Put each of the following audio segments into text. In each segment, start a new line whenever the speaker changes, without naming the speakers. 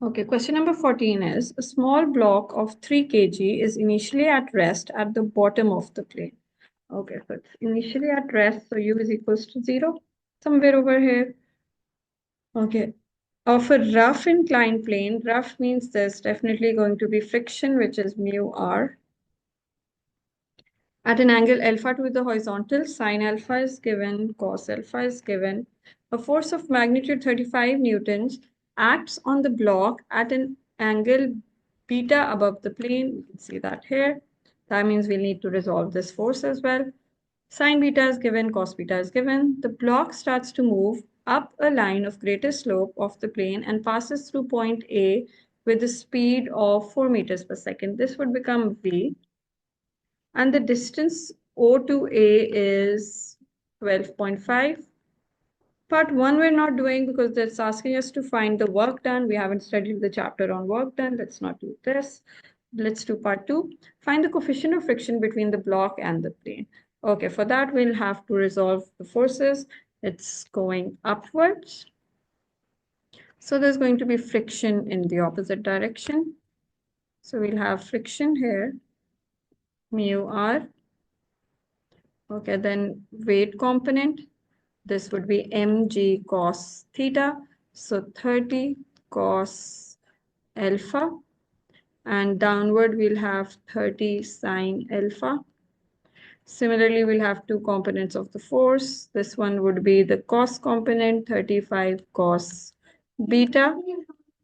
Okay, question number 14 is a small block of 3 kg is initially at rest at the bottom of the plane. Okay, so it's initially at rest, so u is equals to 0, somewhere over here. Okay, of a rough inclined plane, rough means there's definitely going to be friction, which is mu r. At an angle alpha to the horizontal, sine alpha is given, cos alpha is given. A force of magnitude 35 newtons acts on the block at an angle beta above the plane. You can see that here. That means we'll need to resolve this force as well. Sine beta is given, cos beta is given. The block starts to move up a line of greater slope of the plane and passes through point A with a speed of 4 meters per second. This would become V. And the distance O to A is 12.5. Part 1 we're not doing because it's asking us to find the work done. We haven't studied the chapter on work done. Let's not do this. Let's do part 2. Find the coefficient of friction between the block and the plane. Okay, for that we'll have to resolve the forces. It's going upwards. So there's going to be friction in the opposite direction. So we'll have friction here, mu r. Okay, then weight component. This would be mg cos theta. So 30 cos alpha. And downward we'll have 30 sine alpha. Similarly, we'll have two components of the force. This one would be the cos component, 35 cos beta.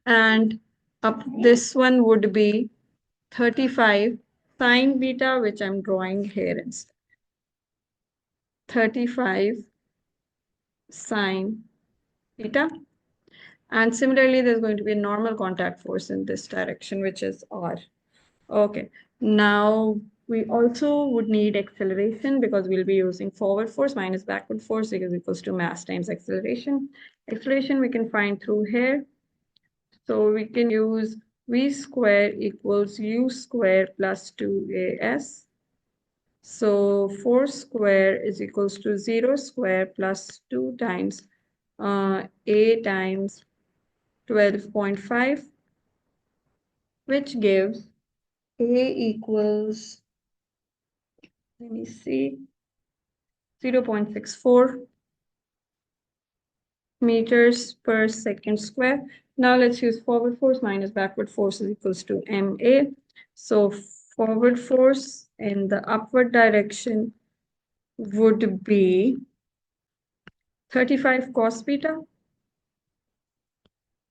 And up this one would be 35 sine beta, which I'm drawing here instead. 35 sine beta. And similarly, there's going to be a normal contact force in this direction, which is R. Okay, now we also would need acceleration because we'll be using forward force minus backward force is equals to mass times acceleration. Acceleration we can find through here. So we can use V square equals U square plus 2AS. So 4 square is equals to 0 square plus 2 times A times 12.5, which gives A equals, let me see, 0.64 meters per second square. Now let's use forward force minus backward force is equals to MA. So forward force in the upward direction would be 35 cos beta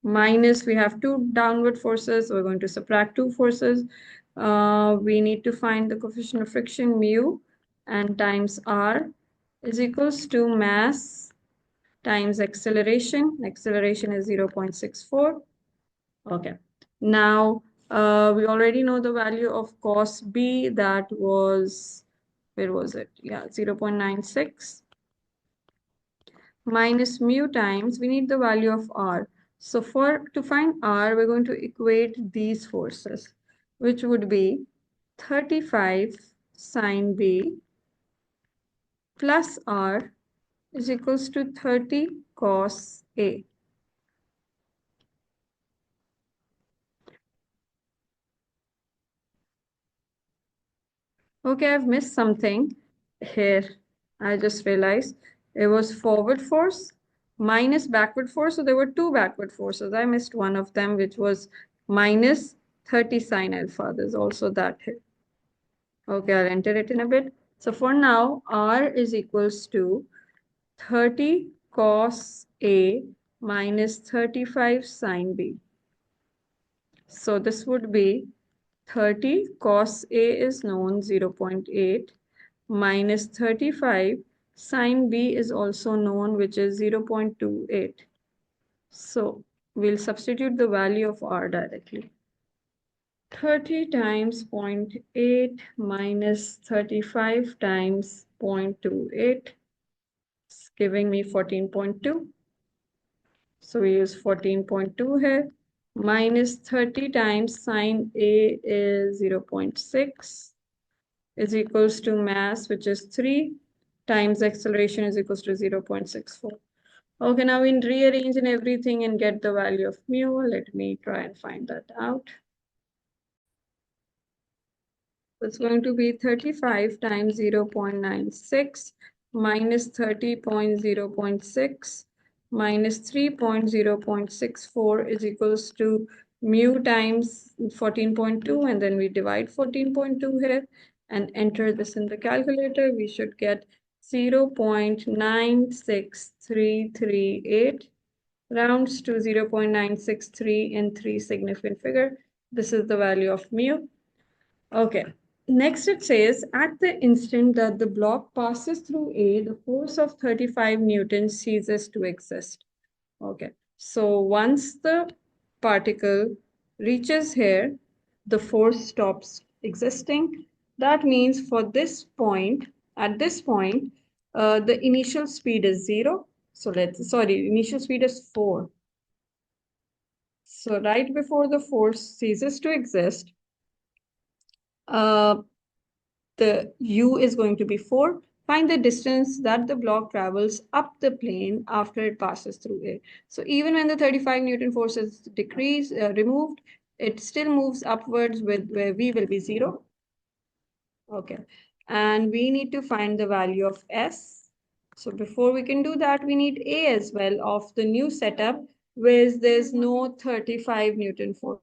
minus, we have two downward forces, so we're going to subtract two forces. We need to find the coefficient of friction mu and times r is equals to mass times acceleration. Acceleration is 0.64. Okay. Now, we already know the value of cos B. That was, where was it? Yeah, 0.96. Minus mu times, we need the value of R. So to find R, we're going to equate these forces, which would be 35 sine B plus R is equals to 30 cos A. Okay, I've missed something here. I just realized it was forward force minus backward force. So there were two backward forces. I missed one of them, which was minus 30 sine alpha. There's also that here. Okay, I'll enter it in a bit. So for now, R is equals to 30 cos A minus 35 sine B. So this would be 30 cos A is known 0.8 minus 35 sine B is also known, which is 0.28. So we'll substitute the value of R directly. 30 times 0.8 minus 35 times 0.28 is giving me 14.2. So we use 14.2 here. Minus 30 times sine A is 0.6 is equals to mass, which is 3 times acceleration is equals to 0.64. Okay, now we rearrange and everything and get the value of mu. Let me try and find that out. It's going to be 35 times 0.96 minus 30.0.6 minus 3.0.64 is equals to mu times 14.2, and then we divide 14.2 here and enter this in the calculator. We should get 0.96338, rounds to 0.963 in three significant figure. This is the value of mu. Okay. Next, it says at the instant that the block passes through A, the force of 35 newtons ceases to exist. Okay. So once the particle reaches here, the force stops existing. That means for this point, at this point, the initial speed is 0. So initial speed is 4. So right before the force ceases to exist, uh, the u is going to be 4. Find the distance that the block travels up the plane after it passes through A. So even when the 35 Newton force is removed, it still moves upwards with where V will be 0. Okay. And we need to find the value of S. So before we can do that, we need A as well of the new setup where there's no 35 Newton force.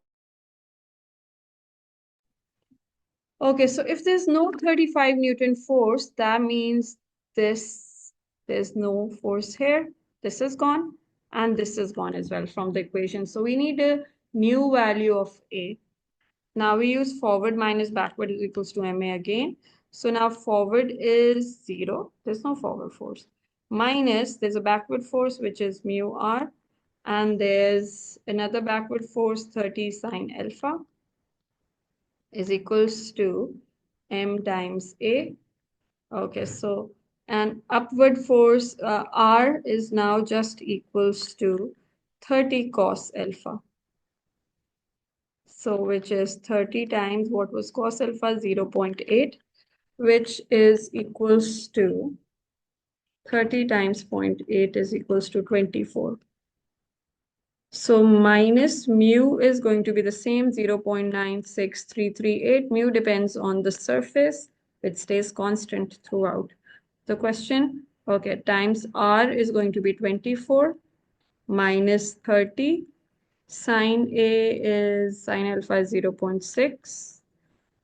Okay, so if there's no 35 Newton force, that means there's no force here. This is gone, and this is gone as well from the equation. So we need a new value of A. Now we use forward minus backward is equals to MA again. So now forward is 0. There's no forward force. Minus, there's a backward force, which is mu R. And there's another backward force, 30 sine alpha is equals to m times a. Okay, so an upward force R is now just equals to 30 cos alpha. So which is 30 times what was cos alpha, 0.8, which is equals to 30 times 0.8 is equals to 24. So minus mu is going to be the same, 0.96338. Mu depends on the surface. It stays constant throughout the question. Okay, times R is going to be 24 minus 30. Sine A is sine alpha is 0.6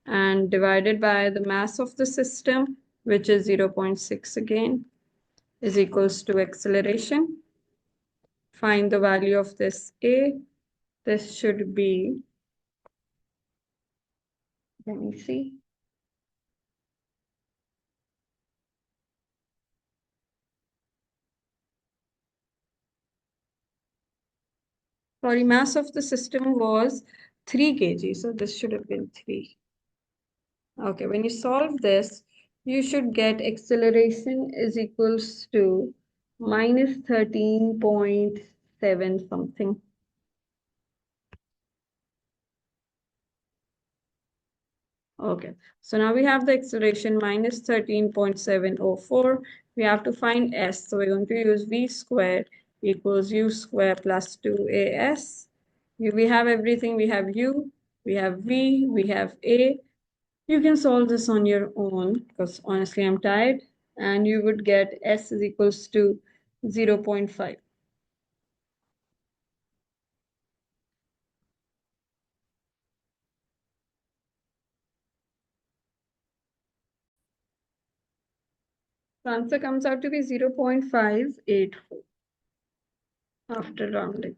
and divided by the mass of the system, which is 0.6 again, is equals to acceleration. Find the value of this A. This should be, let me see. Sorry, mass of the system was 3 kg, so this should have been 3. Okay, when you solve this, you should get acceleration is equals to minus 13.7 something. Okay, so now we have the acceleration minus 13.704. We have to find S. So we're going to use V squared equals U squared plus 2AS. We have everything. We have U, we have V, we have A. You can solve this on your own because honestly, I'm tired. And you would get S is equals to 0.5. The answer comes out to be 0.584 after rounding.